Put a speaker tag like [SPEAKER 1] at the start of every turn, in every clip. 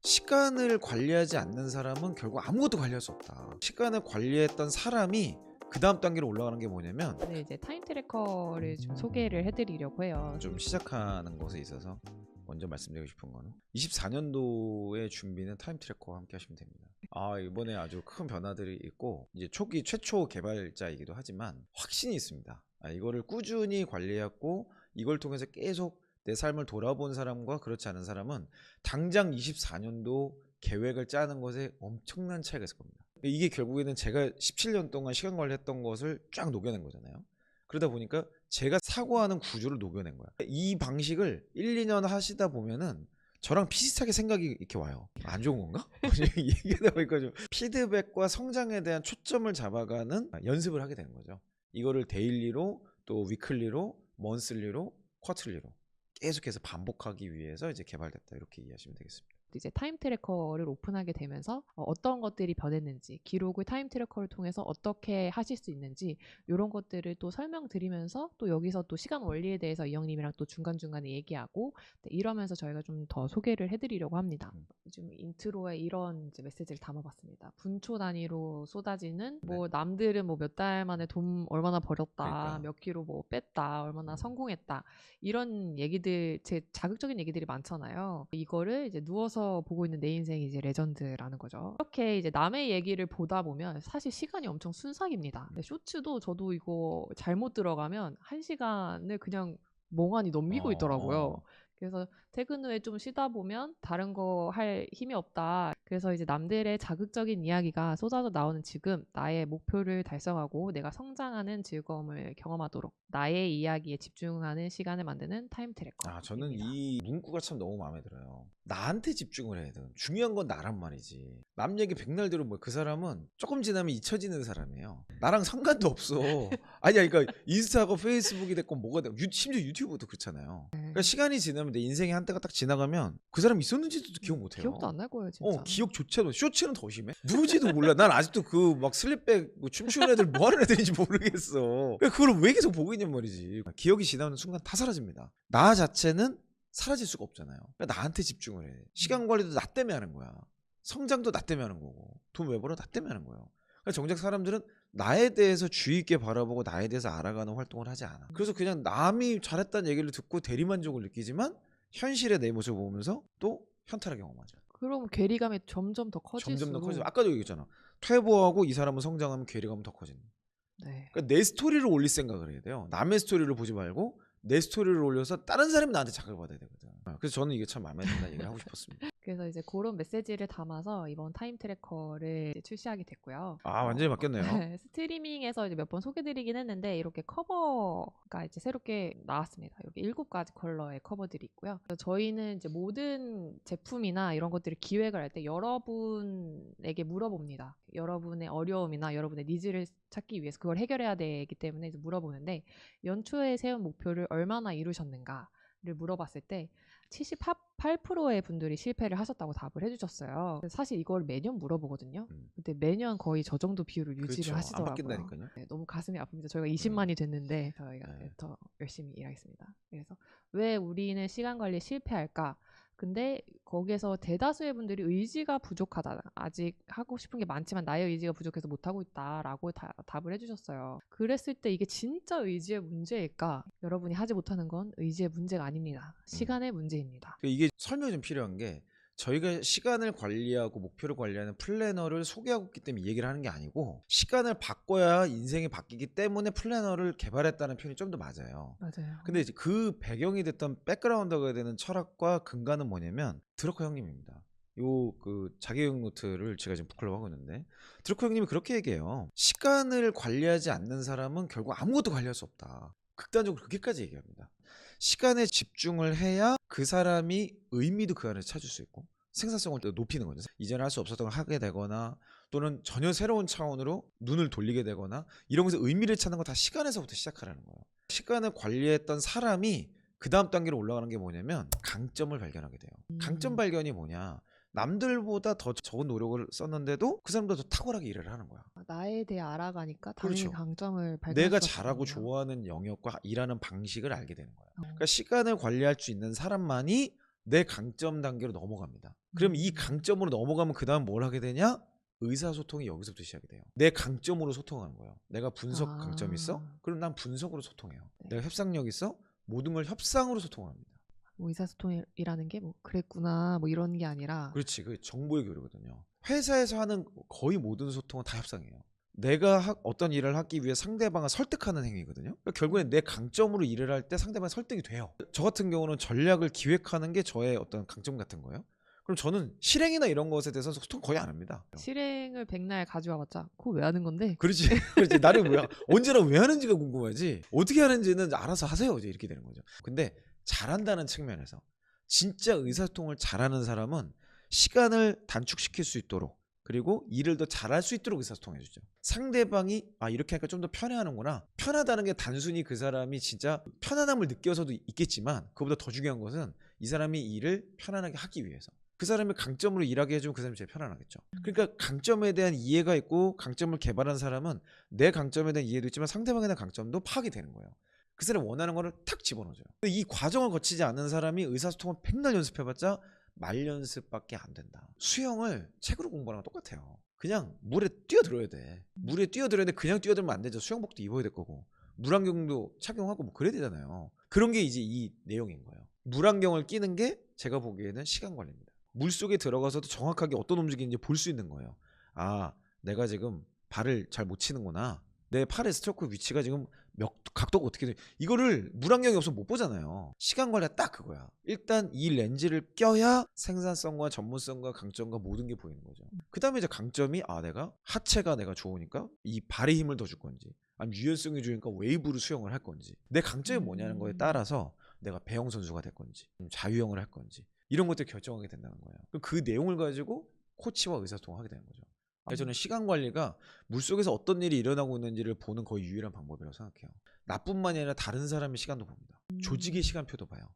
[SPEAKER 1] 시간을 관리하지 않는 사람은 결국 아무것도 관리할 수 없다. 시간을 관리했던 사람이 그 다음 단계로 올라가는 게 뭐냐면
[SPEAKER 2] 네, 이제 타임 트래커를 좀 소개를 해드리려고 해요.
[SPEAKER 1] 좀 시작하는 것에 있어서 먼저 말씀드리고 싶은 거는 24년도의 준비는 타임 트래커와 함께 하시면 됩니다. 이번에 아주 큰 변화들이 있고 이제 초기 최초 개발자이기도 하지만 확신이 있습니다. 이거를 꾸준히 관리했고 이걸 통해서 계속 내 삶을 돌아본 사람과 그렇지 않은 사람은 당장 24년도 계획을 짜는 것에 엄청난 차이가 있을 겁니다. 이게 결국에는 제가 17년 동안 시간 관리했던 것을 쫙 녹여낸 거잖아요. 그러다 보니까 제가 사고하는 구조를 녹여낸 거야. 이 방식을 1, 2년 하시다 보면은 저랑 비슷하게 생각이 이렇게 와요. 안 좋은 건가? 얘기하다 보니까 좀 피드백과 성장에 대한 초점을 잡아가는 연습을 하게 되는 거죠. 이거를 데일리로 또 위클리로 먼슬리로 쿼틀리로 계속해서 반복하기 위해서 이제 개발됐다, 이렇게 이해하시면 되겠습니다.
[SPEAKER 2] 이제 타임 트래커를 오픈하게 되면서 어떤 것들이 변했는지, 기록을 타임 트래커를 통해서 어떻게 하실 수 있는지 이런 것들을 또 설명드리면서 또 여기서 또 시간 원리에 대해서 이영님이랑 또 중간중간에 얘기하고 이러면서 저희가 좀 더 소개를 해드리려고 합니다. 좀 인트로에 이런 이제 메시지를 담아봤습니다. 분초 단위로 쏟아지는 뭐 남들은 뭐 몇 달 만에 돈 얼마나 벌었다,
[SPEAKER 1] 그러니까.
[SPEAKER 2] 몇 킬로 뭐 뺐다, 얼마나 성공했다, 이런 얘기들, 제 자극적인 얘기들이 많잖아요. 이거를 이제 누워서 보고 있는 내 인생이 이제 레전드라는 거죠. 이렇게 이제 남의 얘기를 보다 보면 사실 시간이 엄청 순삭입니다. 쇼츠도 저도 이거 잘못 들어가면 1시간을 그냥 멍하니 넘기고 있더라고요. 그래서 퇴근 후에 좀 쉬다 보면 다른 거 할 힘이 없다. 그래서 이제 남들의 자극적인 이야기가 쏟아져 나오는 지금 나의 목표를 달성하고 내가 성장하는 즐거움을 경험하도록 나의 이야기에 집중하는 시간을 만드는 타임 트래커입니다.
[SPEAKER 1] 저는 이 문구가 참 너무 마음에 들어요. 나한테 집중을 해야 돼. 중요한 건 나란 말이지. 남 얘기 백날 들으면 그 사람은 조금 지나면 잊혀지는 사람이에요. 나랑 상관도 없어. 아니야, 그러니까 인스타고 페이스북이 됐건 뭐가 됐건 심지어 유튜브도 그렇잖아요. 그러니까 시간이 지나면 내 인생의 한때가 딱 지나가면 그 사람 있었는지도 기억 못해요.
[SPEAKER 2] 기억도 안 날 거예요, 진짜.
[SPEAKER 1] 기억조차도. 쇼츠는 더 심해. 누구지도 몰라. 난 아직도 그 막 슬립백 춤추는 애들 뭐 하는 애들인지 모르겠어. 그걸 왜 계속 보고 있냔 말이지. 기억이 지나는 순간 다 사라집니다. 나 자체는 사라질 수가 없잖아요. 그러니까 나한테 집중을 해. 시간 관리도 나 때문에 하는 거야. 성장도 나 때문에 하는 거고, 돈 왜 벌어 나 때문에 하는 거예요. 그러니까 정작 사람들은 나에 대해서 주의 있게 바라보고 나에 대해서 알아가는 활동을 하지 않아. 그래서 그냥 남이 잘했다는 얘기를 듣고 대리만족을 느끼지만 현실의 내 모습을 보면서 또 현타를 경험하죠.
[SPEAKER 2] 그럼 괴리감이 점점 더 커질수록
[SPEAKER 1] 점점 더 커져. 아까도 얘기했잖아. 퇴보하고 이 사람은 성장하면 괴리감은 더 커진다.
[SPEAKER 2] 네.
[SPEAKER 1] 그러니까 내 스토리를 올릴 생각을 해야 돼요. 남의 스토리를 보지 말고 내 스토리를 올려서 다른 사람이 나한테 자극을 받아야 되거든. 그래서 저는 이게 참 마음에 든다는 얘기를 하고 싶었습니다.
[SPEAKER 2] 그래서 이제 그런 메시지를 담아서 이번 타임 트래커를 출시하게 됐고요.
[SPEAKER 1] 완전히 바뀌었네요.
[SPEAKER 2] 스트리밍에서 이제 몇 번 소개드리긴 했는데 이렇게 커버가 이제 새롭게 나왔습니다. 여기 7가지 컬러의 커버들이 있고요. 그래서 저희는 이제 모든 제품이나 이런 것들을 기획을 할 때 여러분에게 물어봅니다. 여러분의 어려움이나 여러분의 니즈를 찾기 위해서 그걸 해결해야 되기 때문에 이제 물어보는데, 연초에 세운 목표를 얼마나 이루셨는가를 물어봤을 때 78%의 분들이 실패를 하셨다고 답을 해주셨어요. 사실 이걸 매년 물어보거든요. 근데 매년 거의 저 정도 비율을 유지를
[SPEAKER 1] 그렇죠. 안
[SPEAKER 2] 하시더라고요.
[SPEAKER 1] 바뀐다니까요.
[SPEAKER 2] 네, 너무 가슴이 아픕니다. 저희가 20만이 됐는데 저희가 더 열심히 일하겠습니다. 그래서 왜 우리는 시간 관리에 실패할까? 근데 거기에서 대다수의 분들이 의지가 부족하다, 아직 하고 싶은 게 많지만 나의 의지가 부족해서 못하고 있다라고 답을 해주셨어요. 그랬을 때 이게 진짜 의지의 문제일까? 여러분이 하지 못하는 건 의지의 문제가 아닙니다. 시간의 문제입니다.
[SPEAKER 1] 이게 설명이 좀 필요한 게, 저희가 시간을 관리하고 목표를 관리하는 플래너를 소개하고 있기 때문에 이 얘기를 하는 게 아니고, 시간을 바꿔야 인생이 바뀌기 때문에 플래너를 개발했다는 표현이 좀 더 맞아요.
[SPEAKER 2] 맞아요.
[SPEAKER 1] 근데 이제 그 배경이 됐던 백그라운드가 되는 철학과 근간은 뭐냐면 드러커 형님입니다. 그 자기계획 노트를 제가 지금 북클럽 하고 있는데, 드러커 형님이 그렇게 얘기해요. 시간을 관리하지 않는 사람은 결국 아무것도 관리할 수 없다. 극단적으로 그렇게까지 얘기합니다. 시간에 집중을 해야 그 사람이 의미도 그 안에서 찾을 수 있고 생산성을 또 높이는 거죠. 이전에 할 수 없었던 걸 하게 되거나 또는 전혀 새로운 차원으로 눈을 돌리게 되거나, 이런 것에서 의미를 찾는 거 다 시간에서부터 시작하라는 거예요. 시간을 관리했던 사람이 그 다음 단계로 올라가는 게 뭐냐면 강점을 발견하게 돼요. 강점 발견이 뭐냐, 남들보다 더 적은 노력을 썼는데도 그 사람보다 더 탁월하게 일을 하는 거야.
[SPEAKER 2] 나에 대해 알아가니까 당연히
[SPEAKER 1] 그렇죠.
[SPEAKER 2] 강점을 발견할
[SPEAKER 1] 내가
[SPEAKER 2] 수밖에
[SPEAKER 1] 잘하고
[SPEAKER 2] 없네요.
[SPEAKER 1] 좋아하는 영역과 일하는 방식을 알게 되는 거야. 그러니까 시간을 관리할 수 있는 사람만이 내 강점 단계로 넘어갑니다. 그럼 이 강점으로 넘어가면 그 다음 뭘 하게 되냐? 의사소통이 여기서부터 시작이 돼요. 내 강점으로 소통하는 거예요. 내가 분석 강점이 있어? 그럼 난 분석으로 소통해요.
[SPEAKER 2] 네.
[SPEAKER 1] 내가 협상력 있어? 모든 걸 협상으로 소통합니다.
[SPEAKER 2] 뭐 의사소통이라는 게 뭐 그랬구나 뭐 이런 게 아니라
[SPEAKER 1] 그렇지. 그게 정보의 교류거든요. 회사에서 하는 거의 모든 소통은 다 협상이에요. 내가 어떤 일을 하기 위해 상대방을 설득하는 행위거든요. 그러니까 결국엔 내 강점으로 일을 할 때 상대방이 설득이 돼요. 저 같은 경우는 전략을 기획하는 게 저의 어떤 강점 같은 거예요. 그럼 저는 실행이나 이런 것에 대해서 소통 거의 안 합니다.
[SPEAKER 2] 실행을 백날 가져와봤자 그거 왜 하는 건데?
[SPEAKER 1] 그렇지. 그렇지. 나를 뭐야? 언제나 왜 하는지가 궁금하지. 어떻게 하는지는 알아서 하세요. 이제 이렇게 되는 거죠. 근데 잘한다는 측면에서 진짜 의사소통을 잘하는 사람은 시간을 단축시킬 수 있도록 그리고 일을 더 잘할 수 있도록 의사소통해주죠. 상대방이 이렇게 하니까 좀 더 편해하는구나. 편하다는 게 단순히 그 사람이 진짜 편안함을 느껴서도 있겠지만 그보다 더 중요한 것은 이 사람이 일을 편안하게 하기 위해서 그 사람의 강점으로 일하게 해주면 그 사람이 제일 편안하겠죠. 그러니까 강점에 대한 이해가 있고 강점을 개발한 사람은 내 강점에 대한 이해도 있지만 상대방에 대한 강점도 파악이 되는 거예요. 그 사람이 원하는 거를 탁 집어넣어줘요. 이 과정을 거치지 않는 사람이 의사소통을 백날 연습해봤자 말 연습밖에 안 된다. 수영을 책으로 공부하는 건 똑같아요. 그냥 물에 뛰어들어야 돼. 물에 뛰어들어야 돼. 그냥 뛰어들면 안 되죠. 수영복도 입어야 될 거고 물안경도 착용하고 뭐 그래야 되잖아요. 그런 게 이제 이 내용인 거예요. 물안경을 끼는 게 제가 보기에는 시간 관리입니다. 물속에 들어가서도 정확하게 어떤 움직임인지 볼 수 있는 거예요. 내가 지금 발을 잘 못 치는구나. 내 팔의 스트로크 위치가 지금 각도가 어떻게 돼? 이거를 물안경이 없으면 못 보잖아요. 시간 관리가 딱 그거야. 일단 이 렌즈를 껴야 생산성과 전문성과 강점과 모든 게 보이는 거죠. 그 다음에 이제 강점이 내가 하체가 내가 좋으니까 이 발에 힘을 더 줄 건지 아니면 유연성이 좋으니까 웨이브로 수영을 할 건지 내 강점이 뭐냐는 거에 따라서 내가 배영 선수가 될 건지 자유형을 할 건지 이런 것들 결정하게 된다는 거예요. 그 내용을 가지고 코치와 의사소통을 하게 되는 거죠. 그래서 저는 시간 관리가 물속에서 어떤 일이 일어나고 있는지를 보는 거의 유일한 방법이라고 생각해요. 나뿐만이 아니라 다른 사람의 시간도 봅니다. 조직의 시간표도 봐요.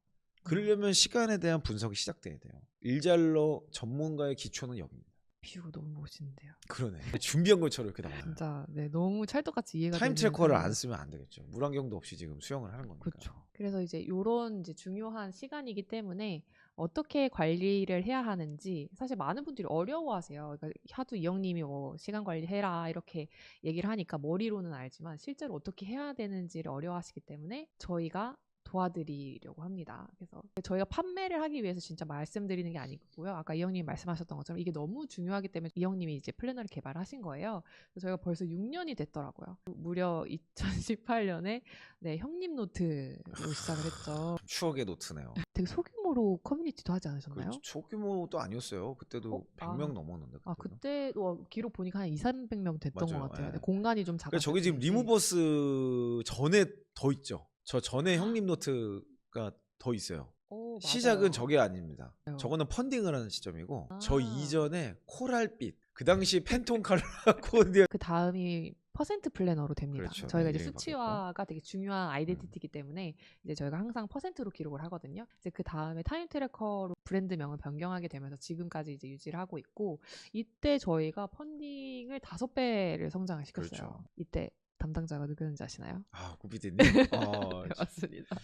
[SPEAKER 1] 그러려면 시간에 대한 분석이 시작돼야 돼요. 일잘로 전문가의 기초는 여기입니다.
[SPEAKER 2] 비유가 너무 멋있는데요.
[SPEAKER 1] 그러네. 준비한 것처럼 이렇게 나와요.
[SPEAKER 2] 진짜 네 너무 찰떡같이 이해가
[SPEAKER 1] 타임
[SPEAKER 2] 되는
[SPEAKER 1] 트래커를
[SPEAKER 2] 상황.
[SPEAKER 1] 안 쓰면 안 되겠죠. 물안경도 없이 지금 수영을 하는 거니까.
[SPEAKER 2] 그렇죠. 그래서 이제 요런 이제 중요한 시간이기 때문에 어떻게 관리를 해야 하는지 사실 많은 분들이 어려워하세요. 그러니까 하도 이영님이 뭐 시간 관리해라 이렇게 얘기를 하니까 머리로는 알지만 실제로 어떻게 해야 되는지를 어려워하시기 때문에 저희가 도와드리려고 합니다. 그래서 저희가 판매를 하기 위해서 진짜 말씀드리는 게 아니고요. 아까 이영님이 말씀하셨던 것처럼 이게 너무 중요하기 때문에 이영님이 이제 플래너를 개발하신 거예요. 그래서 저희가 벌써 6년이 됐더라고요. 무려 2018년에 네, 형님 노트로 시작을 했죠.
[SPEAKER 1] 추억의 노트네요.
[SPEAKER 2] 되게 소규모로 커뮤니티도 하지 않으셨나요?
[SPEAKER 1] 소규모도 아니었어요. 그때도 100명 넘었는데.
[SPEAKER 2] 그때 기록 보니까 한 200~300명 됐던
[SPEAKER 1] 맞아요.
[SPEAKER 2] 것 같아요.
[SPEAKER 1] 네.
[SPEAKER 2] 공간이 좀 작았어요.
[SPEAKER 1] 저기 지금 리무버스 전에 더 있죠. 저 전에 형님 노트가 더 있어요. 시작은 저게 아닙니다. 저거는 펀딩을 하는 시점이고 저 이전에 코랄빛 그 당시 팬톤 컬러 코디어
[SPEAKER 2] 그 다음이 퍼센트 플래너로 됩니다.
[SPEAKER 1] 그렇죠.
[SPEAKER 2] 저희가
[SPEAKER 1] 네,
[SPEAKER 2] 이제 수치화가 되게 중요한 아이덴티티이기 때문에 이제 저희가 항상 퍼센트로 기록을 하거든요. 이제 그 다음에 타임 트래커로 브랜드명을 변경하게 되면서 지금까지 이제 유지를 하고 있고 이때 저희가 펀딩을 5배를 성장을 시켰어요.
[SPEAKER 1] 그렇죠.
[SPEAKER 2] 이때 담당자가 누구였는지 아시나요?
[SPEAKER 1] 구비디님.
[SPEAKER 2] 네, 맞습니다.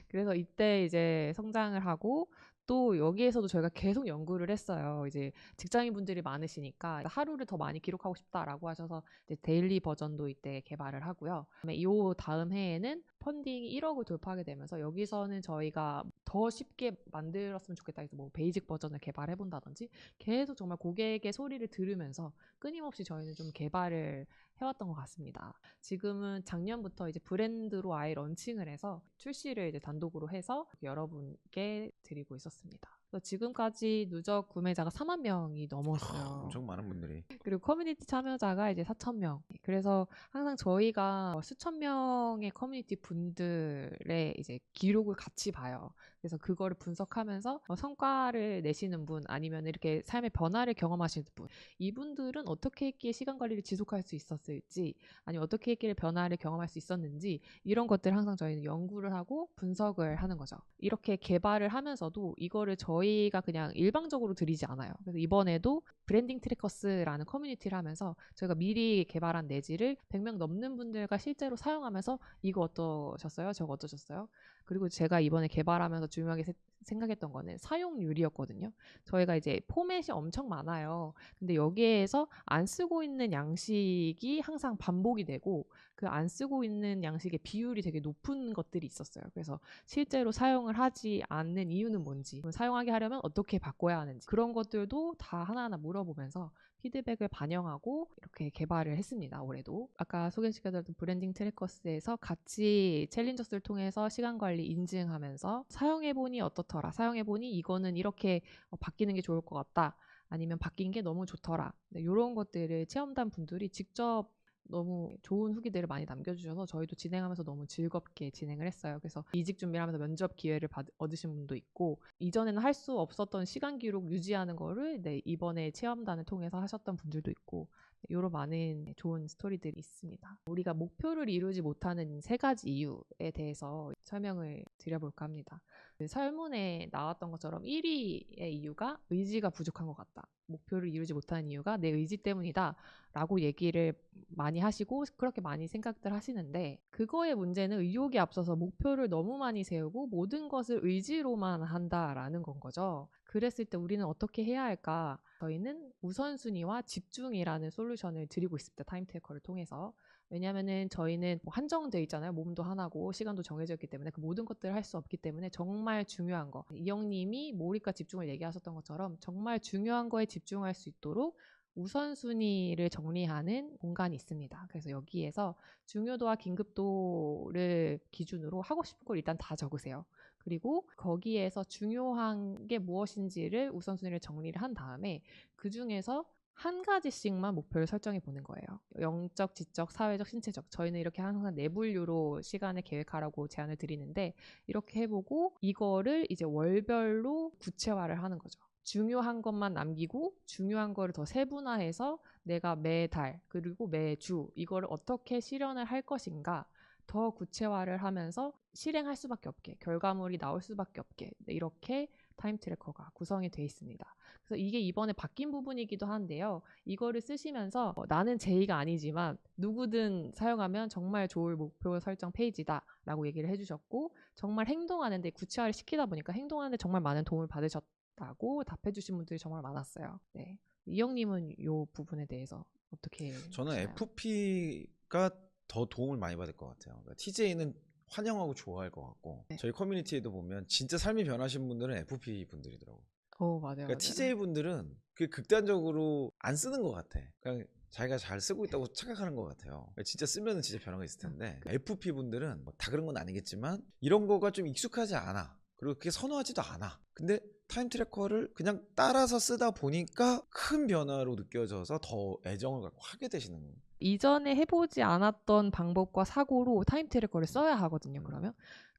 [SPEAKER 2] 그래서 이때 이제 성장을 하고 또 여기에서도 저희가 계속 연구를 했어요. 이제 직장인분들이 많으시니까 하루를 더 많이 기록하고 싶다라고 하셔서 이제 데일리 버전도 이때 개발을 하고요. 그다음에 이 다음 해에는 펀딩이 1억을 돌파하게 되면서 여기서는 저희가 더 쉽게 만들었으면 좋겠다 해서 뭐 베이직 버전을 개발해 본다든지 계속 정말 고객의 소리를 들으면서 끊임없이 저희는 좀 개발을 해왔던 것 같습니다. 지금은 작년부터 이제 브랜드로 아예 런칭을 해서 출시를 이제 단독으로 해서 여러분께 드리고 있었습니다. 그래서 지금까지 누적 구매자가 4만 명이 넘었어요.
[SPEAKER 1] 엄청 많은 분들이.
[SPEAKER 2] 그리고 커뮤니티 참여자가 이제 4,000명. 그래서 항상 저희가 수천 명의 커뮤니티 분들의 이제 기록을 같이 봐요. 그래서 그거를 분석하면서 성과를 내시는 분 아니면 이렇게 삶의 변화를 경험하시는 분 이분들은 어떻게 했기에 시간 관리를 지속할 수 있었을지 아니면 어떻게 했기에 변화를 경험할 수 있었는지 이런 것들 항상 저희는 연구를 하고 분석을 하는 거죠. 이렇게 개발을 하면서도 이거를 저희가 그냥 일방적으로 드리지 않아요. 그래서 이번에도 브랜딩 트래커스라는 커뮤니티를 하면서 저희가 미리 개발한 내지를 100명 넘는 분들과 실제로 사용하면서 이거 어떠셨어요? 저거 어떠셨어요? 그리고 제가 이번에 개발하면서 중요하게 생각했던 거는 사용률이었거든요. 저희가 이제 포맷이 엄청 많아요. 근데 여기에서 안 쓰고 있는 양식이 항상 반복이 되고 그 안 쓰고 있는 양식의 비율이 되게 높은 것들이 있었어요. 그래서 실제로 사용을 하지 않는 이유는 뭔지, 사용하게 하려면 어떻게 바꿔야 하는지 그런 것들도 다 하나하나 물어보면서 피드백을 반영하고 이렇게 개발을 했습니다. 올해도. 아까 소개시켜드렸던 브랜딩 트래커스에서 같이 챌린저스를 통해서 시간관리 인증하면서 사용해보니 어떻더라, 사용해보니 이거는 이렇게 바뀌는 게 좋을 것 같다, 아니면 바뀐 게 너무 좋더라, 이런 것들을 체험단 분들이 직접 너무 좋은 후기들을 많이 남겨주셔서 저희도 진행하면서 너무 즐겁게 진행을 했어요. 그래서 이직 준비를 하면서 면접 기회를 얻으신 분도 있고, 이전에는 할 수 없었던 시간 기록 유지하는 거를 이번에 체험단을 통해서 하셨던 분들도 있고, 이런 많은 좋은 스토리들이 있습니다. 우리가 목표를 이루지 못하는 3가지 이유에 대해서 설명을 드려볼까 합니다. 그 설문에 나왔던 것처럼 1위의 이유가 의지가 부족한 것 같다. 목표를 이루지 못하는 이유가 내 의지 때문이다 라고 얘기를 많이 하시고 그렇게 많이 생각들 하시는데, 그거의 문제는 의욕이 앞서서 목표를 너무 많이 세우고 모든 것을 의지로만 한다라는 건 거죠. 그랬을 때 우리는 어떻게 해야 할까? 저희는 우선순위와 집중이라는 솔루션을 드리고 있습니다. 타임트래커를 통해서. 왜냐하면은 저희는 한정돼 있잖아요. 몸도 하나고 시간도 정해져 있기 때문에 그 모든 것들을 할 수 없기 때문에 정말 중요한 거, 이영님이 몰입과 집중을 얘기하셨던 것처럼 정말 중요한 거에 집중할 수 있도록 우선순위를 정리하는 공간이 있습니다. 그래서 여기에서 중요도와 긴급도를 기준으로 하고 싶은 걸 일단 다 적으세요. 그리고 거기에서 중요한 게 무엇인지를 우선순위를 정리를 한 다음에 그 중에서 한 가지씩만 목표를 설정해 보는 거예요. 영적, 지적, 사회적, 신체적. 저희는 이렇게 항상 4분류로 시간을 계획하라고 제안을 드리는데, 이렇게 해보고 이거를 이제 월별로 구체화를 하는 거죠. 중요한 것만 남기고 중요한 거를 더 세분화해서 내가 매달 그리고 매주 이거를 어떻게 실현을 할 것인가 더 구체화를 하면서 실행할 수밖에 없게, 결과물이 나올 수밖에 없게, 이렇게 타임 트래커가 구성이 되어 있습니다. 그래서 이게 이번에 바뀐 부분이기도 한데요. 이거를 쓰시면서 나는 제의가 아니지만 누구든 사용하면 정말 좋을 목표 설정 페이지다 라고 얘기를 해주셨고, 정말 행동하는데 구체화를 시키다 보니까 행동하는데 정말 많은 도움을 받으셨다고 답해주신 분들이 정말 많았어요. 네. 이영님은 이 부분에 대해서 어떻게
[SPEAKER 1] 저는
[SPEAKER 2] 보시나요?
[SPEAKER 1] FP가 더 도움을 많이 받을 것 같아요. 그러니까 TJ는 환영하고 좋아할 것 같고,
[SPEAKER 2] 네.
[SPEAKER 1] 저희 커뮤니티에도 보면 진짜 삶이 변하신 분들은 FP 분들이더라고요.
[SPEAKER 2] 맞아요.
[SPEAKER 1] 그러니까
[SPEAKER 2] 맞아요.
[SPEAKER 1] TJ 분들은 그 극단적으로 안 쓰는 것 같아. 그냥 자기가 잘 쓰고 있다고 착각하는 것 같아요. 그러니까 진짜 쓰면은 진짜 변화가 있을 텐데, FP 분들은 다 그런 건 아니겠지만 이런 거가 좀 익숙하지 않아. 그리고 그게 선호하지도 않아. 근데 타임 트래커를 그냥 따라서 쓰다 보니까 큰 변화로 느껴져서 더 애정을 갖고 하게 되시는 거예요.
[SPEAKER 2] 이전에 해보지 않았던 방법과 사고로 타임 트래커를 써야 하거든요.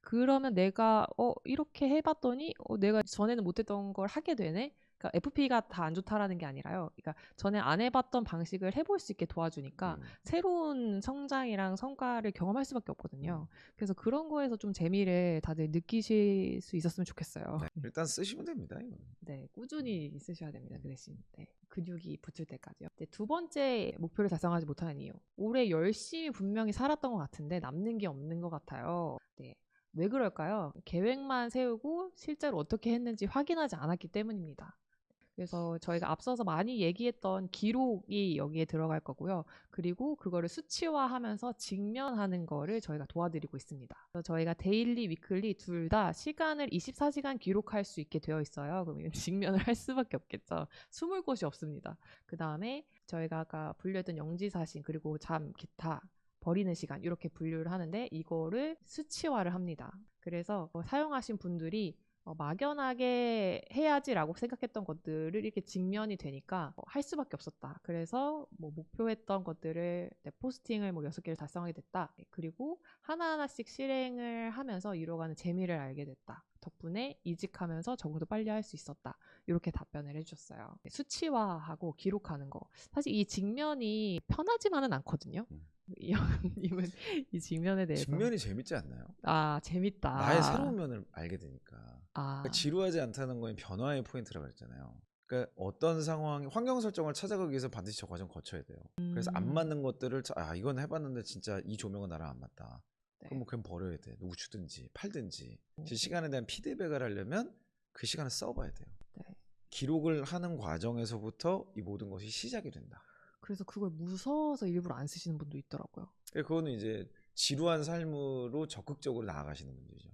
[SPEAKER 2] 그러면 내가 이렇게 해봤더니 내가 전에는 못했던 걸 하게 되네. 그러니까 FP가 다 안 좋다라는 게 아니라요. 그러니까 전에 안 해봤던 방식을 해볼 수 있게 도와주니까 새로운 성장이랑 성과를 경험할 수밖에 없거든요. 그래서 그런 거에서 좀 재미를 다들 느끼실 수 있었으면 좋겠어요.
[SPEAKER 1] 네, 일단 쓰시면 됩니다. 이거는.
[SPEAKER 2] 네, 꾸준히 쓰셔야 됩니다. 그 대신 근육이 붙을 때까지요. 두 번째 목표를 달성하지 못하는 이유. 올해 열심히 분명히 살았던 것 같은데 남는 게 없는 것 같아요. 네. 왜 그럴까요? 계획만 세우고 실제로 어떻게 했는지 확인하지 않았기 때문입니다. 그래서 저희가 앞서서 많이 얘기했던 기록이 여기에 들어갈 거고요. 그리고 그거를 수치화하면서 직면하는 거를 저희가 도와드리고 있습니다. 그래서 저희가 데일리, 위클리 둘 다 시간을 24시간 기록할 수 있게 되어 있어요. 그러면 직면을 할 수밖에 없겠죠. 숨을 곳이 없습니다. 그 다음에 저희가 아까 분류했던 영지사신 그리고 잠, 기타, 버리는 시간 이렇게 분류를 하는데 이거를 수치화를 합니다. 그래서 사용하신 분들이 막연하게 해야지라고 생각했던 것들을 이렇게 직면이 되니까 할 수밖에 없었다. 그래서 목표했던 것들을 포스팅을 6개를 달성하게 됐다. 그리고 하나하나씩 실행을 하면서 이뤄가는 재미를 알게 됐다. 덕분에 이직하면서 적응도 빨리 할 수 있었다. 이렇게 답변을 해주셨어요. 수치화하고 기록하는 거. 사실 이 직면이 편하지만은 않거든요. 이형님은 이 직면에 대해서
[SPEAKER 1] 직면이 재밌지 않나요?
[SPEAKER 2] 재밌다.
[SPEAKER 1] 나의 새로운 면을 알게 되니까. 그러니까
[SPEAKER 2] 아,
[SPEAKER 1] 지루하지 않다는 건 변화의 포인트라고 했잖아요. 그러니까 어떤 상황, 환경 설정을 찾아가기 위해서 반드시 저 과정 거쳐야 돼요. 그래서 안 맞는 것들을 이건 해봤는데 진짜 이 조명은 나랑 안 맞다.
[SPEAKER 2] 네.
[SPEAKER 1] 그럼 그냥 버려야 돼. 누구 주든지 팔든지. 제 시간에 대한 피드백을 하려면 그 시간을 써봐야 돼요.
[SPEAKER 2] 네.
[SPEAKER 1] 기록을 하는 과정에서부터 이 모든 것이 시작이 된다.
[SPEAKER 2] 그래서 그걸 무서워서 일부러 안 쓰시는 분도 있더라고요.
[SPEAKER 1] 그거는 이제 지루한 삶으로 적극적으로 나아가시는 분들이죠.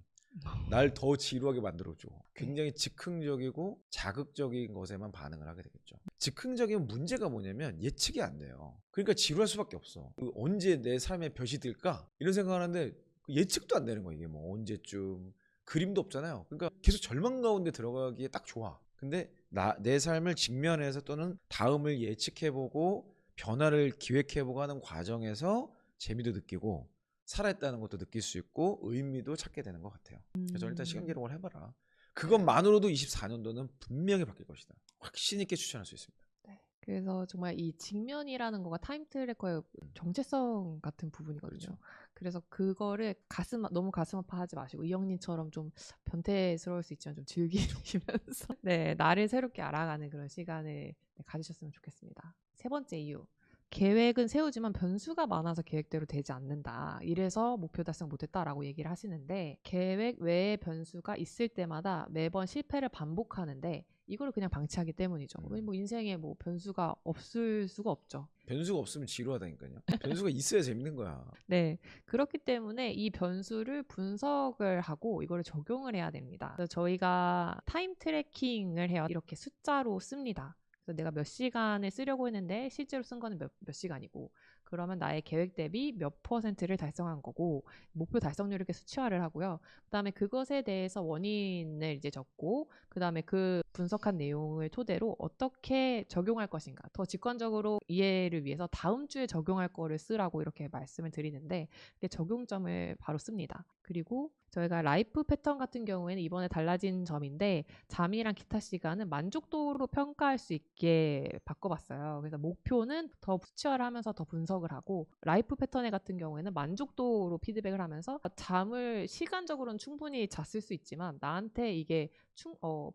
[SPEAKER 1] 날 더 지루하게 만들어줘. 굉장히 즉흥적이고 자극적인 것에만 반응을 하게 되겠죠. 즉흥적인 문제가 뭐냐면 예측이 안 돼요. 그러니까 지루할 수밖에 없어. 언제 내 삶에 볕이 들까? 이런 생각을 하는데 예측도 안 되는 거야. 이게 뭐 언제쯤. 그림도 없잖아요. 그러니까 계속 절망 가운데 들어가기에 딱 좋아. 근데 내 삶을 직면해서 또는 다음을 예측해보고 변화를 기획해보고 하는 과정에서 재미도 느끼고 살아있다는 것도 느낄 수 있고 의미도 찾게 되는 것 같아요. 그래서 일단 시간 기록을 해봐라. 그것만으로도 24년도는 분명히 바뀔 것이다. 확신 있게 추천할 수 있습니다.
[SPEAKER 2] 네. 그래서 정말 이 직면이라는 거가 타임 트래커의 정체성 같은 부분이거든요.
[SPEAKER 1] 그렇죠.
[SPEAKER 2] 그래서 그거를 너무 가슴 아파하지 마시고 이영님처럼 좀 변태스러울 수 있지만 좀 즐기시면서 네, 나를 새롭게 알아가는 그런 시간을 가지셨으면 좋겠습니다. 세 번째 이유. 계획은 세우지만 변수가 많아서 계획대로 되지 않는다. 이래서 목표 달성 못했다라고 얘기를 하시는데 계획 외에 변수가 있을 때마다 매번 실패를 반복하는데 이걸 그냥 방치하기 때문이죠. 뭐 인생에 뭐 변수가 없을 수가 없죠.
[SPEAKER 1] 변수가 없으면 지루하다니까요. 변수가 있어야 재밌는 거야.
[SPEAKER 2] 네, 그렇기 때문에 이 변수를 분석을 하고 이거를 적용을 해야 됩니다. 그래서 저희가 타임 트래킹을 해요. 이렇게 숫자로 씁니다. 그래서 내가 몇 시간을 쓰려고 했는데 실제로 쓴 거는 몇 시간이고 그러면 나의 계획 대비 몇 %를 달성한 거고 목표 달성률을 이렇게 수치화를 하고요. 그다음에 그것에 대해서 원인을 이제 적고 그다음에 그 분석한 내용을 토대로 어떻게 적용할 것인가 더 직관적으로 이해를 위해서 다음 주에 적용할 거를 쓰라고 이렇게 말씀을 드리는데 이렇게 적용점을 바로 씁니다. 그리고 저희가 라이프 패턴 같은 경우에는 이번에 달라진 점인데 잠이랑 기타 시간은 만족도로 평가할 수 있게 바꿔봤어요. 그래서 목표는 더 수치화를 하면서 더 분석을 하고 라이프 패턴 같은 경우에는 만족도로 피드백을 하면서 잠을 시간적으로는 충분히 잤을 수 있지만 나한테 이게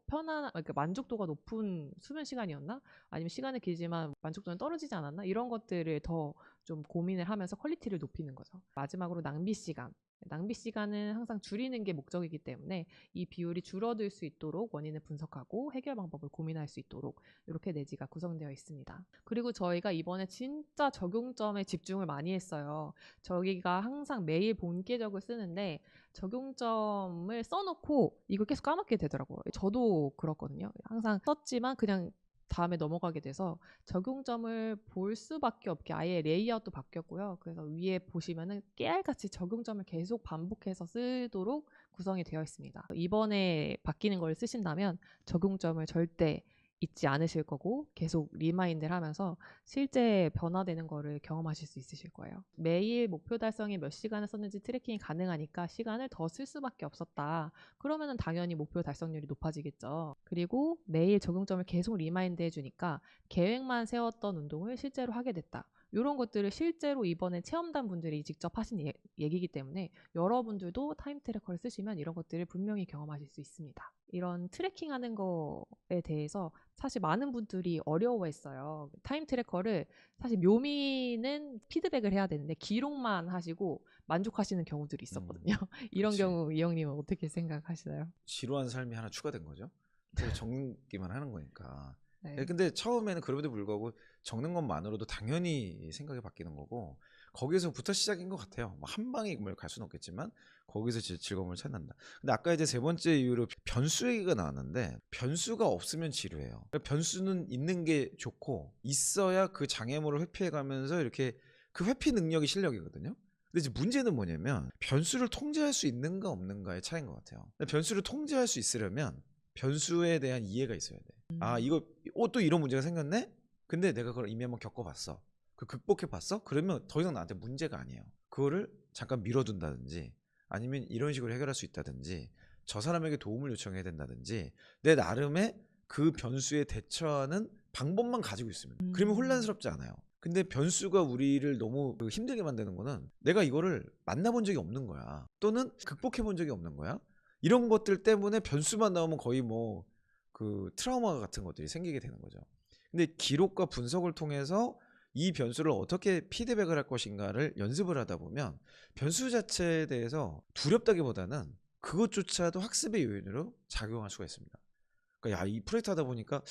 [SPEAKER 2] 그러니까 만족도가 높은 수면 시간이었나? 아니면 시간은 길지만 만족도는 떨어지지 않았나? 이런 것들을 더 좀 고민을 하면서 퀄리티를 높이는 거죠. 마지막으로 낭비 시간. 낭비 시간은 항상 줄이는 게 목적이기 때문에 이 비율이 줄어들 수 있도록 원인을 분석하고 해결 방법을 고민할 수 있도록 이렇게 내지가 구성되어 있습니다. 그리고 저희가 이번에 진짜 적용점에 집중을 많이 했어요. 저희가 항상 매일 본계적을 쓰는데 적용점을 써놓고 이걸 계속 까먹게 되더라고요. 저도 그렇거든요. 항상 썼지만 그냥 다음에 넘어가게 돼서 적용점을 볼 수밖에 없게 아예 레이아웃도 바뀌었고요. 그래서 위에 보시면은 깨알같이 적용점을 계속 반복해서 쓰도록 구성이 되어 있습니다. 이번에 바뀌는 걸 쓰신다면 적용점을 절대 잊지 않으실 거고 계속 리마인드를 하면서 실제 변화되는 거를 경험하실 수 있으실 거예요. 매일 목표 달성에 몇 시간을 썼는지 트래킹이 가능하니까 시간을 더 쓸 수밖에 없었다. 그러면은 당연히 목표 달성률이 높아지겠죠. 그리고 매일 적용점을 계속 리마인드 해주니까 계획만 세웠던 운동을 실제로 하게 됐다. 이런 것들을 실제로 이번에 체험단 분들이 직접 하신 얘기이기 때문에 여러분들도 타임 트래커를 쓰시면 이런 것들을 분명히 경험하실 수 있습니다. 이런 트래킹하는 거에 대해서 사실 많은 분들이 어려워했어요. 타임 트래커를 사실 묘미는 피드백을 해야 되는데 기록만 하시고 만족하시는 경우들이 있었거든요. 이런
[SPEAKER 1] 그치.
[SPEAKER 2] 경우 이영님은 어떻게 생각하시나요?
[SPEAKER 1] 지루한 삶이 하나 추가된 거죠. 계속 적기만 하는 거니까.
[SPEAKER 2] 네.
[SPEAKER 1] 근데 처음에는 그럼에도 불구하고 적는 것만으로도 당연히 생각이 바뀌는 거고 거기서부터 시작인 것 같아요. 뭐 한 방에 갈 수는 없겠지만 거기서 즐거움을 찾는다. 근데 아까 이제 세 번째 이유로 변수 얘기가 나왔는데 변수가 없으면 지루해요. 변수는 있는 게 좋고 있어야 그 장애물을 회피해가면서 이렇게 그 회피 능력이 실력이거든요. 근데 이제 문제는 뭐냐면 변수를 통제할 수 있는가 없는가의 차이인 것 같아요. 변수를 통제할 수 있으려면 변수에 대한 이해가 있어야 돼. 아 이거 또 이런 문제가 생겼네? 근데 내가 그걸 이미 한번 겪어봤어. 그 극복해봤어? 그러면 더 이상 나한테 문제가 아니에요. 그거를 잠깐 밀어둔다든지 아니면 이런 식으로 해결할 수 있다든지 저 사람에게 도움을 요청해야 된다든지 내 나름의 그 변수에 대처하는 방법만 가지고 있으면 그러면 혼란스럽지 않아요. 근데 변수가 우리를 너무 힘들게 만드는 거는 내가 이거를 만나본 적이 없는 거야. 또는 극복해본 적이 없는 거야. 이런 것들 때문에 변수만 나오면 거의 뭐 그 트라우마 같은 것들이 생기게 되는 거죠. 근데 기록과 분석을 통해서 이 변수를 어떻게 피드백을 할 것인가를 연습을 하다 보면 변수 자체에 대해서 두렵다기보다는 그것조차도 학습의 요인으로 작용할 수가 있습니다. 그러니까 야, 이 프로젝트 하다 보니까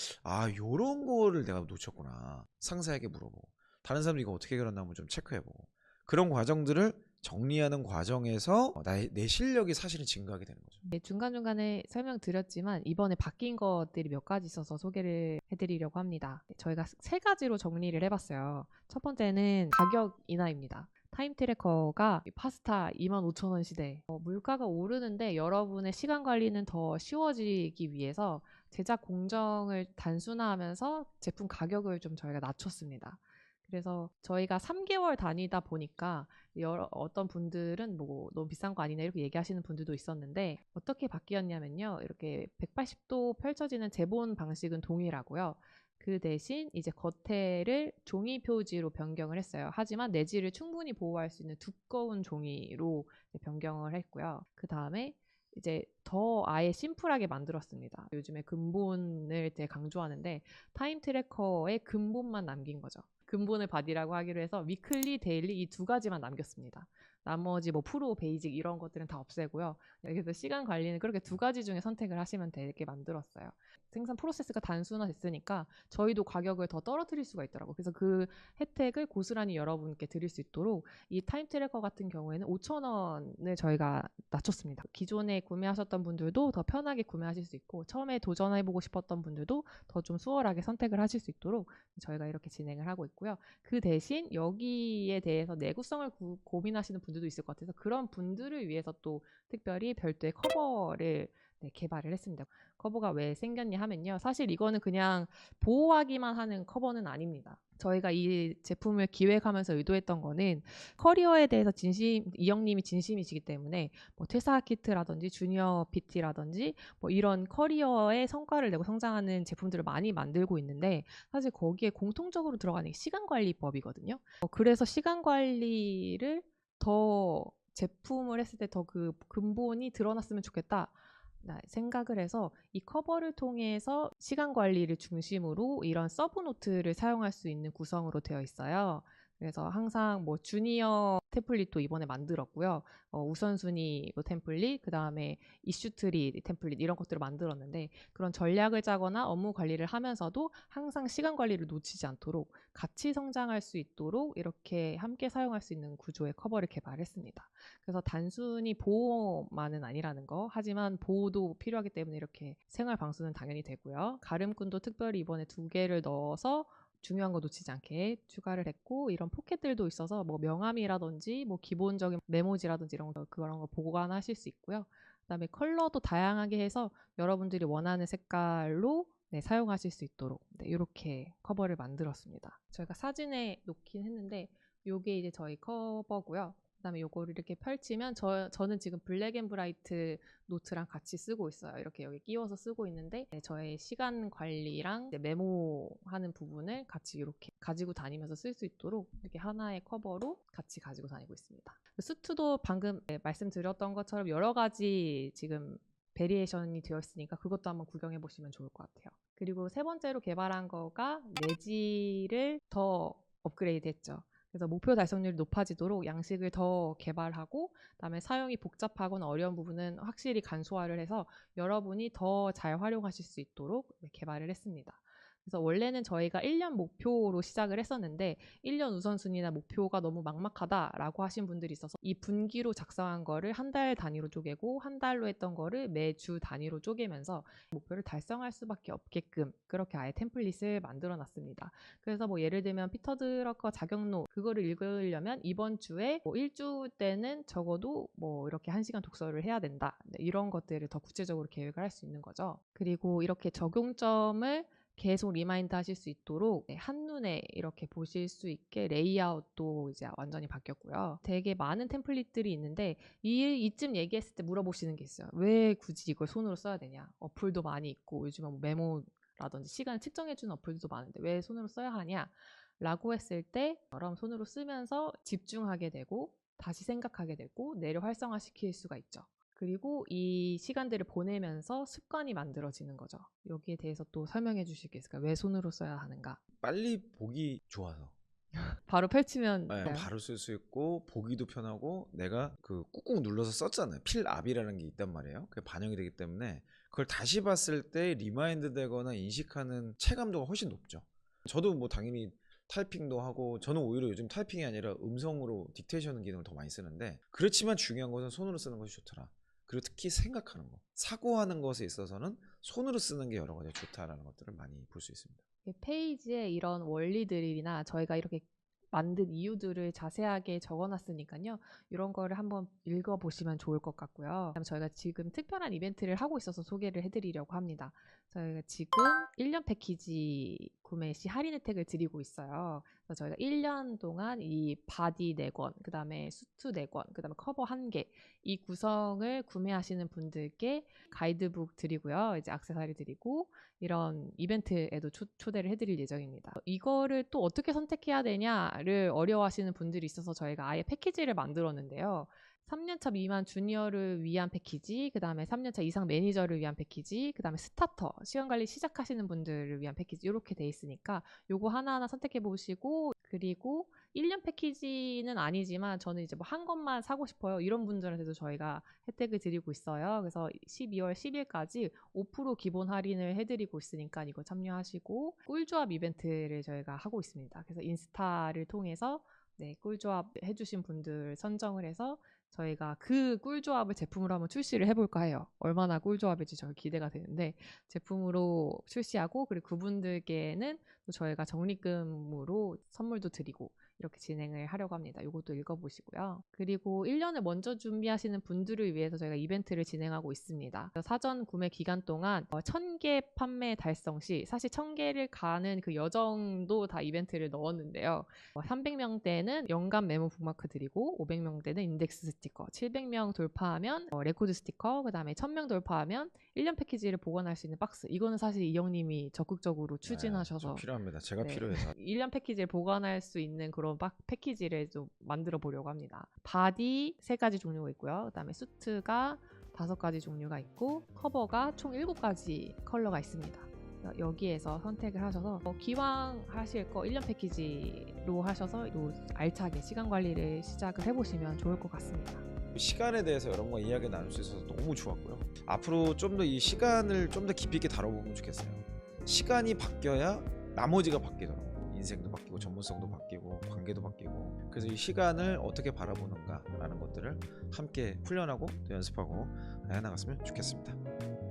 [SPEAKER 1] 요런 거를 내가 놓쳤구나. 상사에게 물어보고 다른 사람들이 이거 어떻게 해결했나 한번 좀 체크해보고 그런 과정들을 정리하는 과정에서 내 실력이 사실은 증가하게 되는 거죠.
[SPEAKER 2] 네, 중간중간에 설명드렸지만 이번에 바뀐 것들이 몇 가지 있어서 소개를 해드리려고 합니다. 저희가 세 가지로 정리를 해봤어요. 첫 번째는 가격 인하입니다. 타임 트래커가 파스타 25,000원 시대 물가가 오르는데 여러분의 시간 관리는 더 쉬워지기 위해서 제작 공정을 단순화하면서 제품 가격을 좀 저희가 낮췄습니다. 그래서 저희가 3개월 다니다 보니까 어떤 분들은 뭐 너무 비싼 거 아니냐 이렇게 얘기하시는 분들도 있었는데 어떻게 바뀌었냐면요. 이렇게 180도 펼쳐지는 제본 방식은 동일하고요. 그 대신 이제 겉에를 종이 표지로 변경을 했어요. 하지만 내지를 충분히 보호할 수 있는 두꺼운 종이로 변경을 했고요. 그 다음에 이제 더 아예 심플하게 만들었습니다. 요즘에 근본을 되게 강조하는데 타임 트래커의 근본만 남긴 거죠. 근본을 바디라고 하기로 해서 위클리, 데일리 이 두 가지만 남겼습니다. 나머지 뭐 프로, 베이직 이런 것들은 다 없애고요. 그래서 시간 관리는 그렇게 두 가지 중에 선택을 하시면 되게 만들었어요. 생산 프로세스가 단순화됐으니까 저희도 가격을 더 떨어뜨릴 수가 있더라고요. 그래서 그 혜택을 고스란히 여러분께 드릴 수 있도록 이 타임 트래커 같은 경우에는 5,000원을 저희가 낮췄습니다. 기존에 구매하셨던 분들도 더 편하게 구매하실 수 있고 처음에 도전해보고 싶었던 분들도 더 좀 수월하게 선택을 하실 수 있도록 저희가 이렇게 진행을 하고 있고요. 그 대신 여기에 대해서 내구성을 고민하시는 분들도 있을 것 같아서 그런 분들을 위해서 또 특별히 별도의 커버를 개발을 했습니다. 커버가 왜 생겼냐 하면요. 사실 이거는 그냥 보호하기만 하는 커버는 아닙니다. 저희가 이 제품을 기획하면서 의도했던 거는 커리어에 대해서 이영님이 진심이시기 때문에 뭐 퇴사 키트라든지 주니어 PT라든지 뭐 이런 커리어에 성과를 내고 성장하는 제품들을 많이 만들고 있는데 사실 거기에 공통적으로 들어가는 게 시간관리법이거든요. 그래서 시간관리를 더 제품을 했을 때 더 그 근본이 드러났으면 좋겠다. 생각을 해서 이 커버를 통해서 시간 관리를 중심으로 이런 서브노트를 사용할 수 있는 구성으로 되어 있어요. 그래서 항상 뭐 주니어 템플릿도 이번에 만들었고요. 우선순위 템플릿, 그 다음에 이슈트리 템플릿 이런 것들을 만들었는데 그런 전략을 짜거나 업무 관리를 하면서도 항상 시간 관리를 놓치지 않도록 같이 성장할 수 있도록 이렇게 함께 사용할 수 있는 구조의 커버를 개발했습니다. 그래서 단순히 보호만은 아니라는 거, 하지만 보호도 필요하기 때문에 이렇게 생활 방수는 당연히 되고요. 가름끈도 특별히 이번에 2개를 넣어서 중요한 거 놓치지 않게 추가를 했고 이런 포켓들도 있어서 뭐 명함이라든지 뭐 기본적인 메모지라든지 그런 거 보관하실 수 있고요. 그다음에 컬러도 다양하게 해서 여러분들이 원하는 색깔로 사용하실 수 있도록 이렇게 커버를 만들었습니다. 저희가 사진에 놓긴 했는데 요게 이제 저희 커버고요. 그다음에 요거를 이렇게 펼치면 저는 지금 블랙 앤 브라이트 노트랑 같이 쓰고 있어요. 이렇게 여기 끼워서 쓰고 있는데 저의 시간 관리랑 메모하는 부분을 같이 이렇게 가지고 다니면서 쓸 수 있도록 이렇게 하나의 커버로 같이 가지고 다니고 있습니다. 수트도 방금 말씀드렸던 것처럼 여러 가지 지금 베리에이션이 되어 있으니까 그것도 한번 구경해 보시면 좋을 것 같아요. 그리고 세 번째로 개발한 거가 내지를 더 업그레이드 했죠. 그래서 목표 달성률이 높아지도록 양식을 더 개발하고 그다음에 사용이 복잡하거나 어려운 부분은 확실히 간소화를 해서 여러분이 더 잘 활용하실 수 있도록 개발을 했습니다. 그래서 원래는 저희가 1년 목표로 시작을 했었는데 1년 우선순위나 목표가 너무 막막하다라고 하신 분들이 있어서 이 분기로 작성한 거를 한 달 단위로 쪼개고 한 달로 했던 거를 매주 단위로 쪼개면서 목표를 달성할 수밖에 없게끔 그렇게 아예 템플릿을 만들어 놨습니다. 그래서 뭐 예를 들면 피터 드러커 자격로 그거를 읽으려면 이번 주에 뭐 1주 때는 적어도 뭐 이렇게 1시간 독서를 해야 된다. 이런 것들을 더 구체적으로 계획을 할 수 있는 거죠. 그리고 이렇게 적용점을 계속 리마인드 하실 수 있도록 한눈에 이렇게 보실 수 있게 레이아웃도 이제 완전히 바뀌었고요. 되게 많은 템플릿들이 있는데 이쯤 얘기했을 때 물어보시는 게 있어요. 왜 굳이 이걸 손으로 써야 되냐? 어플도 많이 있고 요즘은 뭐 메모라든지 시간을 측정해주는 어플도 많은데 왜 손으로 써야 하냐? 라고 했을 때 여러분 손으로 쓰면서 집중하게 되고 다시 생각하게 되고 뇌를 활성화시킬 수가 있죠. 그리고 이 시간들을 보내면서 습관이 만들어지는 거죠. 여기에 대해서 또 설명해 주실 게 있을까요? 왜 손으로 써야 하는가?
[SPEAKER 1] 빨리 보기 좋아서.
[SPEAKER 2] 바로 펼치면
[SPEAKER 1] 바로 쓸 수 있고 보기도 편하고 내가 그 꾹꾹 눌러서 썼잖아요. 필압이라는 게 있단 말이에요. 그게 반영이 되기 때문에 그걸 다시 봤을 때 리마인드 되거나 인식하는 체감도가 훨씬 높죠. 저도 뭐 당연히 타이핑도 하고, 저는 오히려 요즘 타이핑이 아니라 음성으로 딕테이션 기능을 더 많이 쓰는데, 그렇지만 중요한 것은 손으로 쓰는 것이 좋더라. 그리고 특히 생각하는 거, 사고하는 것에 있어서는 손으로 쓰는 게 여러 가지 좋다라는 것들을 많이 볼 수 있습니다.
[SPEAKER 2] 페이지에 이런 원리들이나 저희가 이렇게 만든 이유들을 자세하게 적어놨으니까요. 이런 거를 한번 읽어보시면 좋을 것 같고요. 그다음에 저희가 지금 특별한 이벤트를 하고 있어서 소개를 해드리려고 합니다. 저희가 지금 1년 패키지 구매 시 할인 혜택을 드리고 있어요. 그래서 저희가 1년 동안 이 바디 4권, 그 다음에 수트 4권, 그 다음에 커버 1개, 이 구성을 구매하시는 분들께 가이드북 드리고요. 이제 액세서리 드리고, 이런 이벤트에도 초대를 해드릴 예정입니다. 이거를 또 어떻게 선택해야 되냐를 어려워하시는 분들이 있어서 저희가 아예 패키지를 만들었는데요. 3년차 미만 주니어를 위한 패키지, 그 다음에 3년차 이상 매니저를 위한 패키지, 그 다음에 스타터, 시간관리 시작하시는 분들을 위한 패키지, 이렇게 돼 있으니까 요거 하나하나 선택해 보시고, 그리고 1년 패키지는 아니지만 저는 이제 뭐 한 것만 사고 싶어요, 이런 분들한테도 저희가 혜택을 드리고 있어요. 그래서 12월 10일까지 5% 기본 할인을 해드리고 있으니까 이거 참여하시고, 꿀조합 이벤트를 저희가 하고 있습니다. 그래서 인스타를 통해서 꿀조합 해주신 분들 선정을 해서 저희가 그 꿀조합을 제품으로 한번 출시를 해볼까 해요. 얼마나 꿀조합일지 저희 기대가 되는데, 제품으로 출시하고, 그리고 그분들께는 또 저희가 적립금으로 선물도 드리고 이렇게 진행을 하려고 합니다. 이것도 읽어보시고요. 그리고 1년을 먼저 준비하시는 분들을 위해서 저희가 이벤트를 진행하고 있습니다. 사전 구매 기간 동안 1000개 판매 달성 시, 사실 1000개를 가는 그 여정도 다 이벤트를 넣었는데요. 300명대는 연간 메모 북마크 드리고, 500명대는 인덱스 스티커, 700명 돌파하면 레코드 스티커, 그 다음에 1000명 돌파하면 1년 패키지를 보관할 수 있는 박스. 이거는 사실 이형님이 적극적으로 추진하셔서
[SPEAKER 1] 필요합니다. 제가
[SPEAKER 2] 네.
[SPEAKER 1] 필요해서
[SPEAKER 2] 1년 패키지를 보관할 수 있는 그런 패키지를 좀 만들어 보려고 합니다. 바디 3가지 종류가 있고요. 그 다음에 수트가 5가지 종류가 있고, 커버가 총 7가지 컬러가 있습니다. 여기에서 선택을 하셔서 기왕 하실 거 1년 패키지로 하셔서 알차게 시간 관리를 시작을 해보시면 좋을 것 같습니다.
[SPEAKER 1] 시간에 대해서 여러분과 이야기 나눌 수 있어서 너무 좋았고요. 앞으로 좀 더 이 시간을 좀 더 깊이 있게 다뤄보면 좋겠어요. 시간이 바뀌어야 나머지가 바뀌더라고요. 인생도 바뀌고 전문성도 바뀌고 관계도 바뀌고, 그래서 이 시간을 어떻게 바라보는가 라는 것들을 함께 훈련하고 또 연습하고 해나갔으면 좋겠습니다.